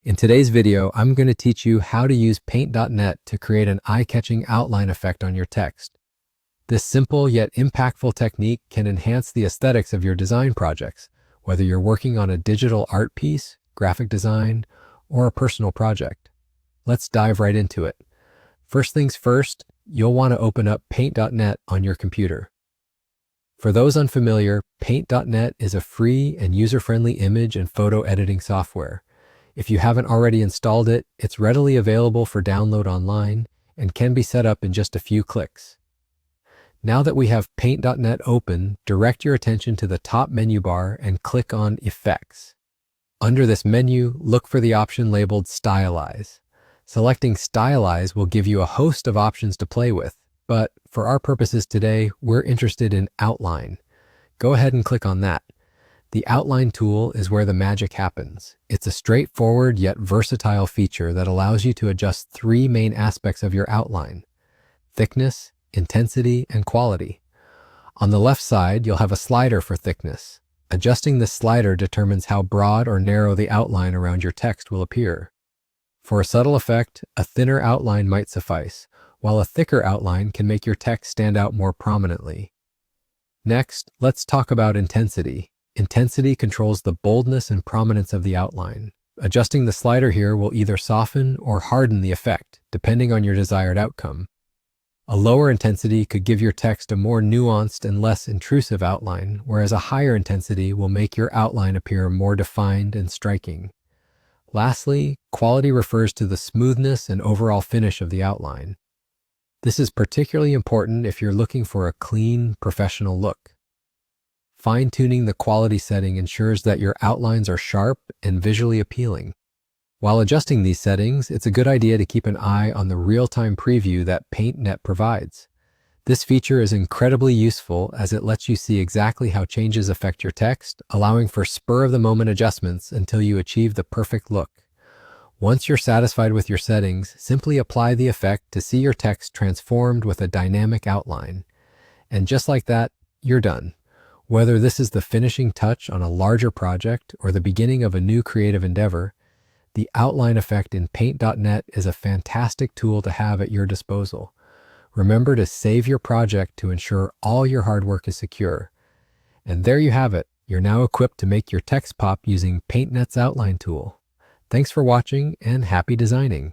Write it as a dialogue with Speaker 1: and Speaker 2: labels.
Speaker 1: In today's video, I'm going to teach you how to use Paint.net to create an eye-catching outline effect on your text. This simple yet impactful technique can enhance the aesthetics of your design projects, whether you're working on a digital art piece, graphic design, or a personal project. Let's dive right into it. First things first, you'll want to open up Paint.net on your computer. For those unfamiliar, Paint.net is a free and user-friendly image and photo editing software. If you haven't already installed it, it's readily available for download online and can be set up in just a few clicks. Now that we have Paint.net open, direct your attention to the top menu bar and click on Effects. Under this menu, look for the option labeled Stylize. Selecting Stylize will give you a host of options to play with, but for our purposes today, we're interested in Outline. Go ahead and click on that. The Outline tool is where the magic happens. It's a straightforward yet versatile feature that allows you to adjust three main aspects of your outline: thickness, intensity, and quality. On the left side, you'll have a slider for thickness. Adjusting this slider determines how broad or narrow the outline around your text will appear. For a subtle effect, a thinner outline might suffice, while a thicker outline can make your text stand out more prominently. Next, let's talk about intensity. Intensity controls the boldness and prominence of the outline. Adjusting the slider here will either soften or harden the effect, depending on your desired outcome. A lower intensity could give your text a more nuanced and less intrusive outline, whereas a higher intensity will make your outline appear more defined and striking. Lastly, quality refers to the smoothness and overall finish of the outline. This is particularly important if you're looking for a clean, professional look. Fine-tuning the quality setting ensures that your outlines are sharp and visually appealing. While adjusting these settings, it's a good idea to keep an eye on the real-time preview that Paint.net provides. This feature is incredibly useful as it lets you see exactly how changes affect your text, allowing for spur-of-the-moment adjustments until you achieve the perfect look. Once you're satisfied with your settings, simply apply the effect to see your text transformed with a dynamic outline. And just like that, you're done. Whether this is the finishing touch on a larger project or the beginning of a new creative endeavor, the outline effect in Paint.net is a fantastic tool to have at your disposal. Remember to save your project to ensure all your hard work is secure. And there you have it. You're now equipped to make your text pop using Paint.net's outline tool. Thanks for watching and happy designing.